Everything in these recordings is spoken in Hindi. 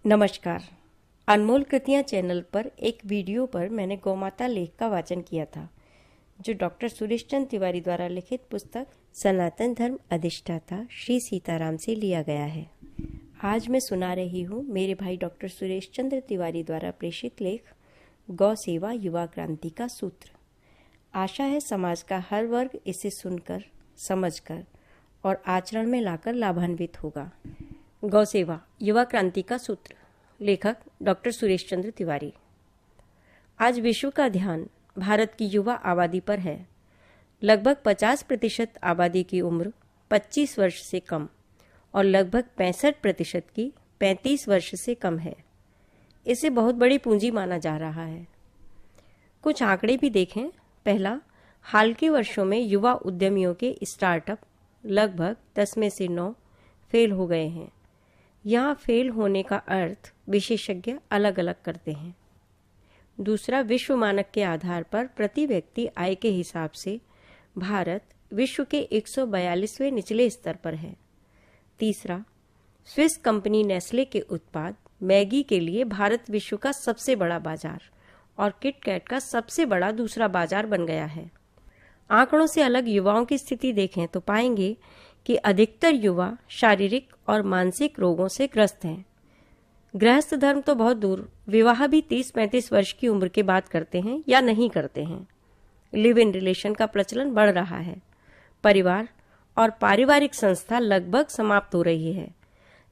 नमस्कार। अनमोल कृतियाँ चैनल पर एक वीडियो पर मैंने गौमाता लेख का वाचन किया था, जो डॉक्टर सुरेश चंद्र तिवारी द्वारा लिखित पुस्तक सनातन धर्म अधिष्ठाता श्री सीताराम से लिया गया है। आज मैं सुना रही हूँ मेरे भाई डॉक्टर सुरेश चंद्र तिवारी द्वारा प्रेषित लेख गौ सेवा युवा क्रांति का सूत्र। आशा है समाज का हर वर्ग इसे सुनकर, समझकर और आचरण में लाकर लाभान्वित होगा। गौ सेवा युवा क्रांति का सूत्र। लेखक डॉक्टर सुरेश चंद्र तिवारी। आज विश्व का ध्यान भारत की युवा आबादी पर है। लगभग 50% आबादी की उम्र 25 वर्ष से कम और लगभग 65% की 35 वर्ष से कम है। इसे बहुत बड़ी पूंजी माना जा रहा है। कुछ आंकड़े भी देखें। पहला, हाल के वर्षों में युवा उद्यमियों के स्टार्टअप लगभग 10 में से 9 फेल हो गए हैं। यहाँ फेल होने का अर्थ विशेषज्ञ अलग अलग करते हैं। दूसरा, विश्व मानक के आधार पर प्रति व्यक्ति आय के हिसाब से भारत विश्व के 142वें निचले स्तर पर है। तीसरा, स्विस कंपनी नेस्ले के उत्पाद मैगी के लिए भारत विश्व का सबसे बड़ा बाजार और किटकैट का सबसे बड़ा दूसरा बाजार बन गया है। आंकड़ों से अलग युवाओं की स्थिति देखें तो पाएंगे कि अधिकतर युवा शारीरिक और मानसिक रोगों से ग्रस्त हैं। गृहस्थ धर्म तो बहुत दूर, विवाह भी 30-35 वर्ष की उम्र के बाद करते हैं या नहीं करते हैं। लिव इन रिलेशन का प्रचलन बढ़ रहा है। परिवार और पारिवारिक संस्था लगभग समाप्त हो रही है।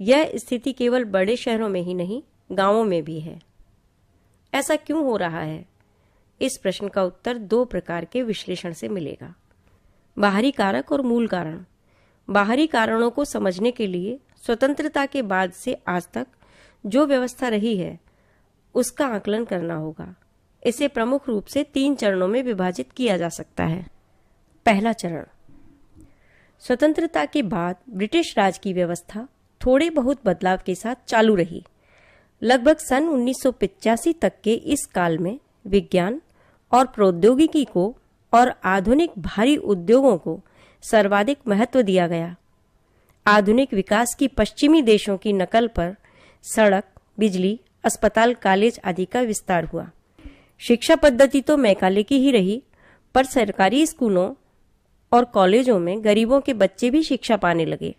यह स्थिति केवल बड़े शहरों में ही नहीं, गांवों में भी है। ऐसा क्यों हो रहा है? इस प्रश्न का उत्तर 2 प्रकार के विश्लेषण से मिलेगा। बाहरी कारक और मूल कारण। बाहरी कारणों को समझने के लिए स्वतंत्रता के बाद से आज तक जो व्यवस्था रही है उसका आकलन करना होगा। इसे प्रमुख रूप से 3 चरणों में विभाजित किया जा सकता है। पहला चरण, स्वतंत्रता के बाद ब्रिटिश राज की व्यवस्था थोड़े बहुत बदलाव के साथ चालू रही। लगभग सन 1985 तक के इस काल में विज्ञान और प्रौद्योगिकी को और आधुनिक भारी उद्योगों को सर्वाधिक महत्व दिया गया। आधुनिक विकास की पश्चिमी देशों की नकल पर सड़क, बिजली, अस्पताल, कॉलेज आदि का विस्तार हुआ। शिक्षा पद्धति तो मैकाले की ही रही, पर सरकारी स्कूलों और कॉलेजों में गरीबों के बच्चे भी शिक्षा पाने लगे।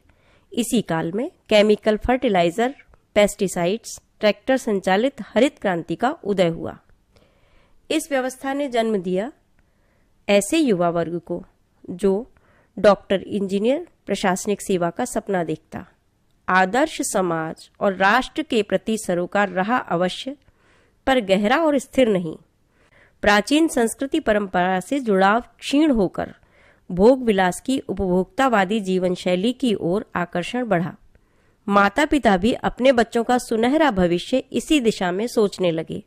इसी काल में केमिकल फर्टिलाइजर, पेस्टिसाइड्स, ट्रैक्टर संचालित हरित क्रांति का उदय हुआ। इस व्यवस्था ने जन्म दिया ऐसे युवा वर्ग को जो डॉक्टर, इंजीनियर, प्रशासनिक सेवा का सपना देखता, आदर्श समाज और राष्ट्र के प्रति सरोकार रहा अवश्य, पर गहरा और स्थिर नहीं। प्राचीन संस्कृति परंपरा से जुड़ाव क्षीण होकर भोग विलास की उपभोक्तावादी जीवन शैली की ओर आकर्षण बढ़ा। माता पिता भी अपने बच्चों का सुनहरा भविष्य इसी दिशा में सोचने लगे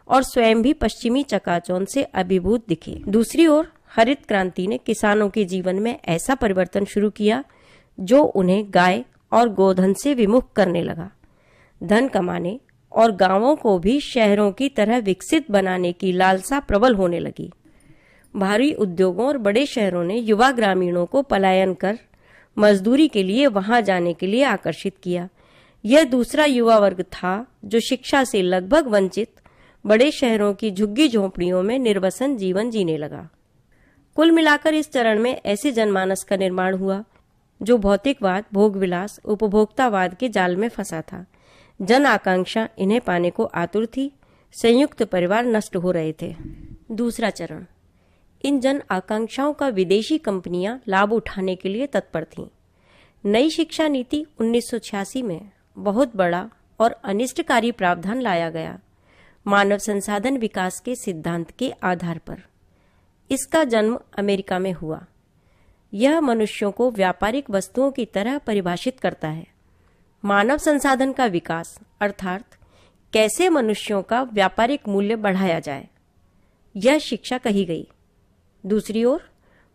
और स्वयं भी पश्चिमी चकाचौंध से अभिभूत दिखे। दूसरी ओर हरित क्रांति ने किसानों के जीवन में ऐसा परिवर्तन शुरू किया जो उन्हें गाय और गोधन से विमुख करने लगा। धन कमाने और गांवों को भी शहरों की तरह विकसित बनाने की लालसा प्रबल होने लगी। भारी उद्योगों और बड़े शहरों ने युवा ग्रामीणों को पलायन कर मजदूरी के लिए वहां जाने के लिए आकर्षित किया। यह दूसरा युवा वर्ग था जो शिक्षा से लगभग वंचित बड़े शहरों की झुग्गी झोंपड़ियों में निर्वसन जीवन जीने लगा। कुल मिलाकर इस चरण में ऐसे जनमानस का निर्माण हुआ जो भौतिकवाद, भोगविलास, उपभोक्तावाद के जाल में फंसा था। जन आकांक्षा इन्हें पाने को आतुर थी। संयुक्त परिवार नष्ट हो रहे थे। दूसरा चरण, इन जन आकांक्षाओं का विदेशी कंपनियां लाभ उठाने के लिए तत्पर थीं। नई शिक्षा नीति 1986 में बहुत बड़ा और अनिष्टकारी प्रावधान लाया गया, मानव संसाधन विकास के सिद्धांत के आधार पर। इसका जन्म अमेरिका में हुआ। यह मनुष्यों को व्यापारिक वस्तुओं की तरह परिभाषित करता है। मानव संसाधन का विकास अर्थात कैसे मनुष्यों का व्यापारिक मूल्य बढ़ाया जाए, यह शिक्षा कही गई। दूसरी ओर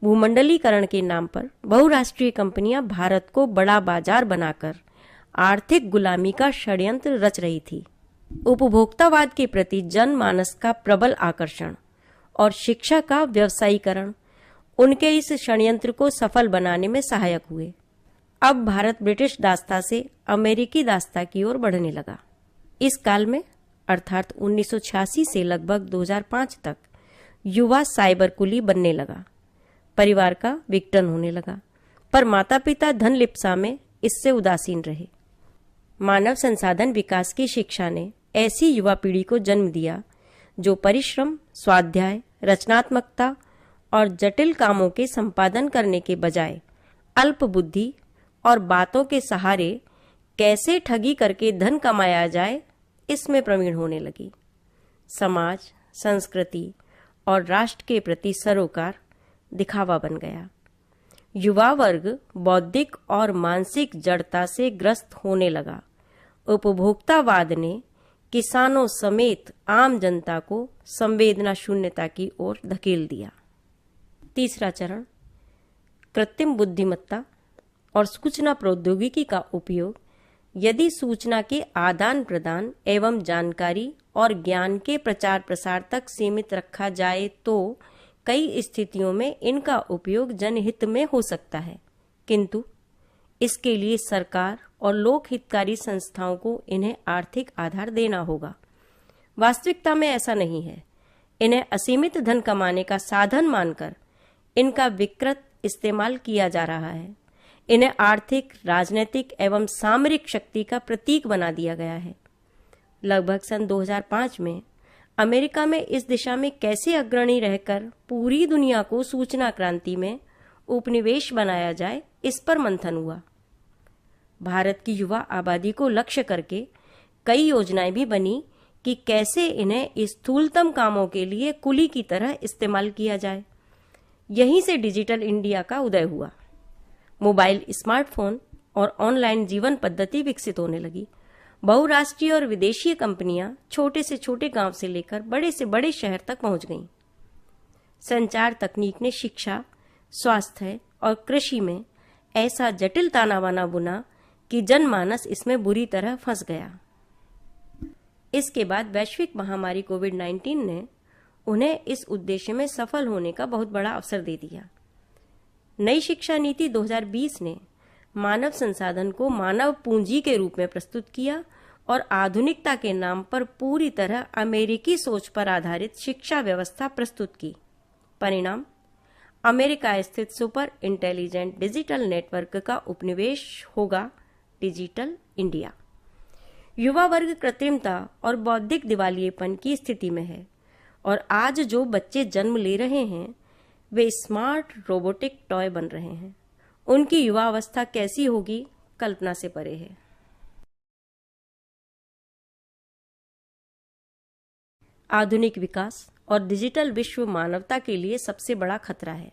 भूमंडलीकरण के नाम पर बहुराष्ट्रीय कंपनियां भारत को बड़ा बाजार बनाकर आर्थिक गुलामी का षड्यंत्र रच रही थी। उपभोक्तावाद के प्रति जनमानस का प्रबल आकर्षण और शिक्षा का व्यवसायीकरण उनके इस षड्यंत्र को सफल बनाने में सहायक हुए। अब भारत ब्रिटिश दास्ता से अमेरिकी दास्ता की ओर बढ़ने लगा। इस काल में अर्थात 1986 से लगभग 2005 तक युवा साइबर कुली बनने लगा, परिवार का विघटन होने लगा, पर माता पिता धन लिप्सा में इससे उदासीन रहे। मानव संसाधन विकास की शिक्षा ने ऐसी युवा पीढ़ी को जन्म दिया जो परिश्रम, स्वाध्याय, रचनात्मकता और जटिल कामों के संपादन करने के बजाय अल्प बुद्धि और बातों के सहारे कैसे ठगी करके धन कमाया जाए इसमें प्रवीण होने लगी। समाज, संस्कृति और राष्ट्र के प्रति सरोकार दिखावा बन गया। युवा वर्ग बौद्धिक और मानसिक जड़ता से ग्रस्त होने लगा। उपभोक्तावाद ने किसानों समेत आम जनता को संवेदना शून्यता की ओर धकेल दिया। तीसरा चरण, कृत्रिम बुद्धिमत्ता और सूचना प्रौद्योगिकी का उपयोग यदि सूचना के आदान प्रदान एवं जानकारी और ज्ञान के प्रचार प्रसार तक सीमित रखा जाए तो कई स्थितियों में इनका उपयोग जनहित में हो सकता है, किंतु इसके लिए सरकार और लोक हितकारी संस्थाओं को इन्हें आर्थिक आधार देना होगा। वास्तविकता में ऐसा नहीं है। इन्हें असीमित धन कमाने का साधन मानकर इनका विकृत इस्तेमाल किया जा रहा है। इन्हें आर्थिक, राजनीतिक एवं सामरिक शक्ति का प्रतीक बना दिया गया है। लगभग सन 2005 में अमेरिका में इस दिशा में कैसे अग्रणी रहकर पूरी दुनिया को सूचना क्रांति में उपनिवेश बनाया जाए, इस पर मंथन हुआ। भारत की युवा आबादी को लक्ष्य करके कई योजनाएं भी बनी कि कैसे इन्हें स्थूलतम कामों के लिए कुली की तरह इस्तेमाल किया जाए। यहीं से डिजिटल इंडिया का उदय हुआ। मोबाइल, स्मार्टफोन और ऑनलाइन जीवन पद्धति विकसित होने लगी। बहुराष्ट्रीय और विदेशी कंपनियां छोटे से छोटे गांव से लेकर बड़े से बड़े शहर तक पहुंच गईं। संचार तकनीक ने शिक्षा, स्वास्थ्य और कृषि में ऐसा जटिल ताना बाना बुना कि जनमानस इसमें बुरी तरह फंस गया। इसके बाद वैश्विक महामारी कोविड-19 ने उन्हें इस उद्देश्य में सफल होने का बहुत बड़ा अवसर दे दिया। नई शिक्षा नीति 2020 ने मानव संसाधन को मानव पूंजी के रूप में प्रस्तुत किया और आधुनिकता के नाम पर पूरी तरह अमेरिकी सोच पर आधारित शिक्षा व्यवस्था प्रस्तुत की। परिणाम, अमेरिका स्थित सुपर इंटेलिजेंट डिजिटल नेटवर्क का उपनिवेश होगा डिजिटल इंडिया। युवा वर्ग कृत्रिमता और बौद्धिक दिवालियेपन की स्थिति में है और आज जो बच्चे जन्म ले रहे हैं वे स्मार्ट रोबोटिक टॉय बन रहे हैं। उनकी युवा अवस्था कैसी होगी, कल्पना से परे है। आधुनिक विकास और डिजिटल विश्व मानवता के लिए सबसे बड़ा खतरा है।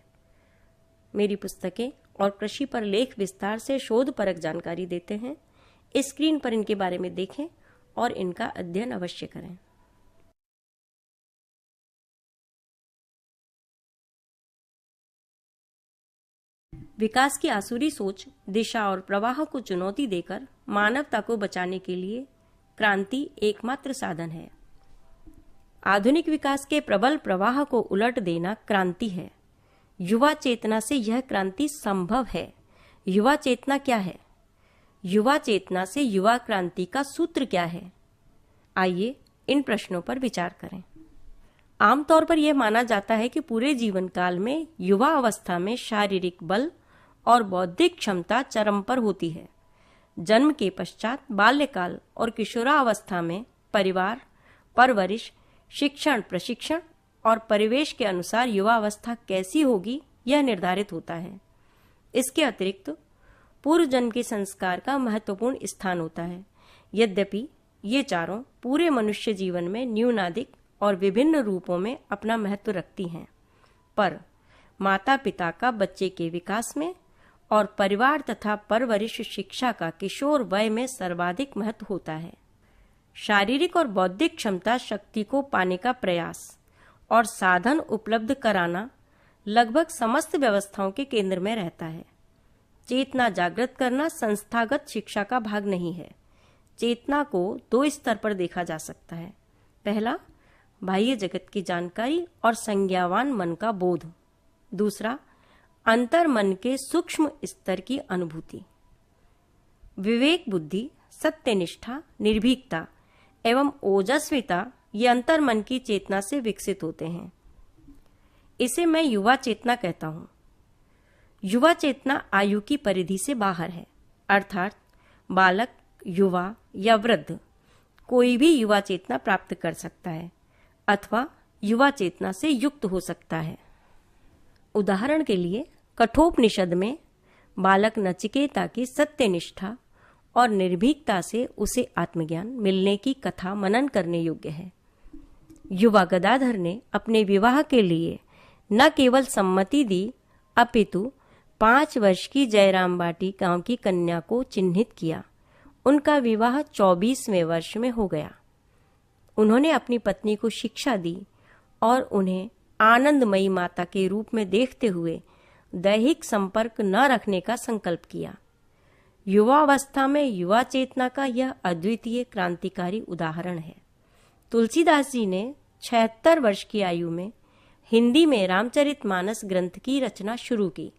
मेरी पुस्तकें और कृषि पर लेख विस्तार से शोधपरक जानकारी देते हैं। स्क्रीन पर इनके बारे में देखें और इनका अध्ययन अवश्य करें। विकास की आसुरी सोच, दिशा और प्रवाह को चुनौती देकर मानवता को बचाने के लिए क्रांति एकमात्र साधन है। आधुनिक विकास के प्रबल प्रवाह को उलट देना क्रांति है। युवा चेतना से यह क्रांति संभव है। युवा चेतना क्या है? युवा चेतना से युवा क्रांति का सूत्र क्या है? आइए इन प्रश्नों पर विचार करें। आमतौर पर यह माना जाता है कि पूरे जीवन काल में युवा अवस्था में शारीरिक बल और बौद्धिक क्षमता चरम पर होती है। जन्म के पश्चात बाल्यकाल और किशोरावस्था में परिवार, परवरिश, शिक्षण, प्रशिक्षण और परिवेश के अनुसार युवा अवस्था कैसी होगी यह निर्धारित होता है। इसके अतिरिक्त पूर्व जन्म के संस्कार का महत्वपूर्ण स्थान होता है। यद्यपि ये चारों पूरे मनुष्य जीवन में न्यूनाधिक और विभिन्न रूपों में अपना महत्व रखती हैं, पर माता पिता का बच्चे के विकास में और परिवार तथा परवरिश शिक्षा का किशोर वय में सर्वाधिक महत्व होता है। शारीरिक और बौद्धिक क्षमता शक्ति को पाने का प्रयास और साधन उपलब्ध कराना लगभग समस्त व्यवस्थाओं के केंद्र में रहता है। चेतना जागृत करना संस्थागत शिक्षा का भाग नहीं है। चेतना को दो स्तर पर देखा जा सकता है। पहला, बाह्य जगत की जानकारी और संज्ञावान मन का बोध। दूसरा, अंतर मन के सूक्ष्म स्तर की अनुभूति। विवेक बुद्धि, सत्यनिष्ठा, निर्भीकता एवं ओजस्विता ये अंतर्मन की चेतना से विकसित होते हैं। इसे मैं युवा चेतना कहता हूँ। युवा चेतना आयु की परिधि से बाहर है, अर्थात बालक, युवा या वृद्ध कोई भी युवा चेतना प्राप्त कर सकता है अथवा युवा चेतना से युक्त हो सकता है। उदाहरण के लिए कठोपनिषद में बालक नचिकेता की सत्यनिष्ठा और निर्भीकता से उसे आत्मज्ञान मिलने की कथा मनन करने योग्य है। युवा गदाधर ने अपने विवाह के लिए न केवल सम्मति दी अपितु 5 वर्ष की जयराम बाटी गांव की कन्या को चिन्हित किया। उनका विवाह 24वें वर्ष में हो गया। उन्होंने अपनी पत्नी को शिक्षा दी और उन्हें आनंदमयी माता के रूप में देखते हुए दैहिक संपर्क न रखने का संकल्प किया। युवावस्था में युवा चेतना का यह अद्वितीय क्रांतिकारी उदाहरण है। तुलसीदास जी ने 76 वर्ष की आयु में हिंदी में रामचरितमानस ग्रंथ की रचना शुरू की।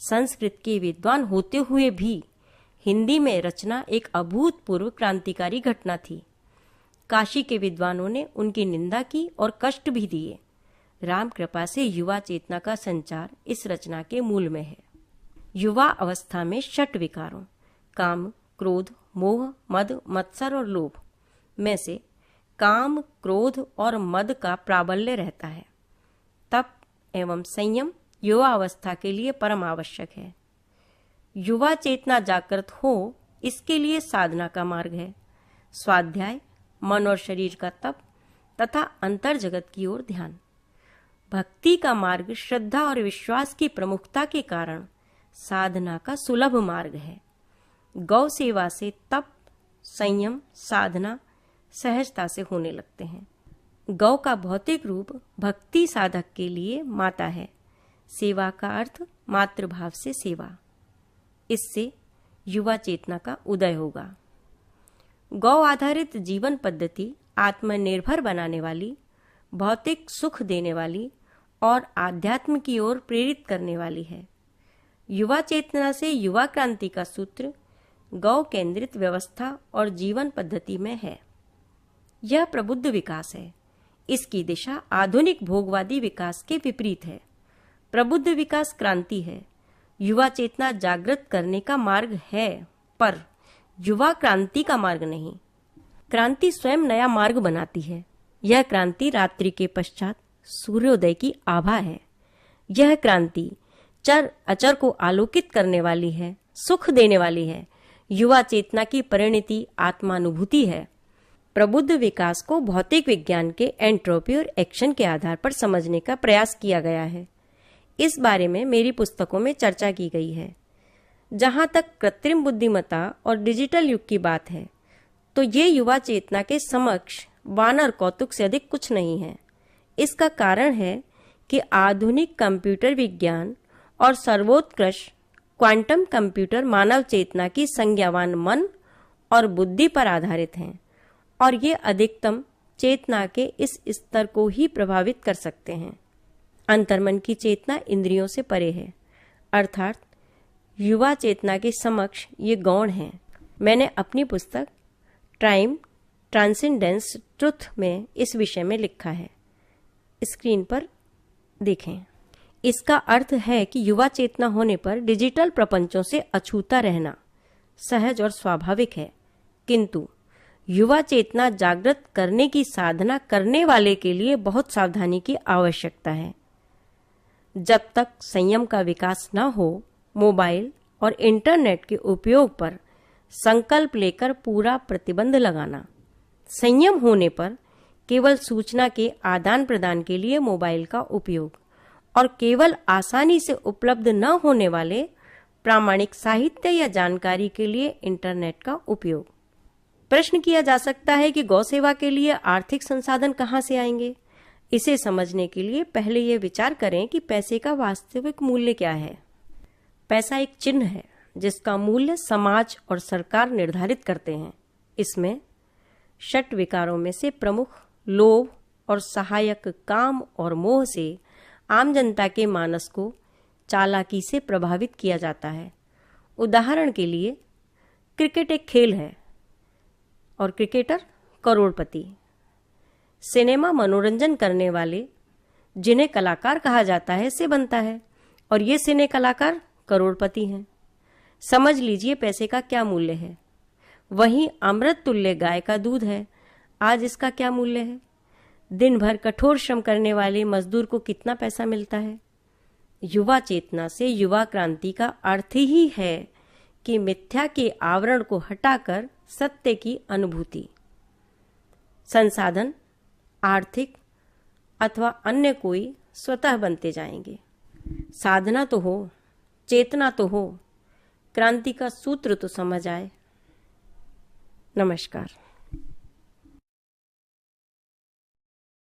संस्कृत के विद्वान होते हुए भी हिंदी में रचना एक अभूतपूर्व क्रांतिकारी घटना थी। काशी के विद्वानों ने उनकी निंदा की और कष्ट भी दिए। राम कृपा से युवा चेतना का संचार इस रचना के मूल में है। युवा अवस्था में 6 विकारों काम, क्रोध, मोह, मद, मत्सर और लोभ में से काम, क्रोध और मद का प्राबल्य रहता है। तप एवं संयम युवा अवस्था के लिए परम आवश्यक है। युवा चेतना जागृत हो, इसके लिए साधना का मार्ग है। स्वाध्याय, मन और शरीर का तप तथा अंतर जगत की ओर ध्यान। भक्ति का मार्ग श्रद्धा और विश्वास की प्रमुखता के कारण साधना का सुलभ मार्ग है। गौ सेवा से तप, संयम, साधना सहजता से होने लगते हैं। गौ का भौतिक रूप भक्ति साधक के लिए माता है। सेवा का अर्थ मातृभाव से सेवा। इससे युवा चेतना का उदय होगा। गौ आधारित जीवन पद्धति आत्मनिर्भर बनाने वाली, भौतिक सुख देने वाली और आध्यात्म की ओर प्रेरित करने वाली है। युवा चेतना से युवा क्रांति का सूत्र गौ केंद्रित व्यवस्था और जीवन पद्धति में है। यह प्रबुद्ध विकास है। इसकी दिशा आधुनिक भोगवादी विकास के विपरीत है। प्रबुद्ध विकास क्रांति है। युवा चेतना जागृत करने का मार्ग है, पर युवा क्रांति का मार्ग नहीं। क्रांति स्वयं नया मार्ग बनाती है। यह क्रांति रात्रि के पश्चात सूर्योदय की आभा है। यह क्रांति चर अचर को आलोकित करने वाली है, सुख देने वाली है। युवा चेतना की परिणति आत्मानुभूति है। प्रबुद्ध विकास को भौतिक विज्ञान के एंट्रोपी और एक्शन के आधार पर समझने का प्रयास किया गया है। इस बारे में मेरी पुस्तकों में चर्चा की गई है। जहां तक कृत्रिम बुद्धिमत्ता और डिजिटल युग की बात है, तो ये युवा चेतना के समक्ष वानर कौतुक से अधिक कुछ नहीं है। इसका कारण है कि आधुनिक कंप्यूटर विज्ञान और सर्वोत्कृष्ट क्वांटम कंप्यूटर मानव चेतना की संज्ञावान मन और बुद्धि पर आधारित हैं और ये अधिकतम चेतना के इस स्तर को ही प्रभावित कर सकते हैं। अंतर्मन की चेतना इंद्रियों से परे है, अर्थात युवा चेतना के समक्ष ये गौण हैं। मैंने अपनी पुस्तक टाइम ट्रांसेंडेंस ट्रुथ में इस विषय में लिखा है। स्क्रीन पर देखें। इसका अर्थ है कि युवा चेतना होने पर डिजिटल प्रपंचों से अछूता रहना सहज और स्वाभाविक है, किंतु युवा चेतना जागृत करने की साधना करने वाले के लिए बहुत सावधानी की आवश्यकता है। जब तक संयम का विकास न हो, मोबाइल और इंटरनेट के उपयोग पर संकल्प लेकर पूरा प्रतिबंध लगाना। संयम होने पर केवल सूचना के आदान प्रदान के लिए मोबाइल का उपयोग और केवल आसानी से उपलब्ध न होने वाले प्रामाणिक साहित्य या जानकारी के लिए इंटरनेट का उपयोग। प्रश्न किया जा सकता है कि गौ सेवा के लिए आर्थिक संसाधन कहाँ से आएंगे? इसे समझने के लिए पहले ये विचार करें कि पैसे का वास्तविक मूल्य क्या है। पैसा एक चिन्ह है जिसका मूल्य समाज और सरकार निर्धारित करते हैं। इसमें 6 विकारों में से प्रमुख लोभ और सहायक काम और मोह से आम जनता के मानस को चालाकी से प्रभावित किया जाता है। उदाहरण के लिए क्रिकेट एक खेल है और क्रिकेटर करोड़पति। सिनेमा मनोरंजन करने वाले, जिन्हें कलाकार कहा जाता है, से बनता है, और ये सिने कलाकार करोड़पति हैं। समझ लीजिए पैसे का क्या मूल्य है। वहीं अमृत तुल्य गाय का दूध है, आज इसका क्या मूल्य है? दिन भर कठोर श्रम करने वाले मजदूर को कितना पैसा मिलता है? युवा चेतना से युवा क्रांति का अर्थ ही है कि मिथ्या के आवरण को हटाकर सत्य की अनुभूति। संसाधन आर्थिक अथवा अन्य कोई स्वतः बनते जाएंगे। साधना तो हो, चेतना तो हो, क्रांति का सूत्र तो समझ आए। नमस्कार।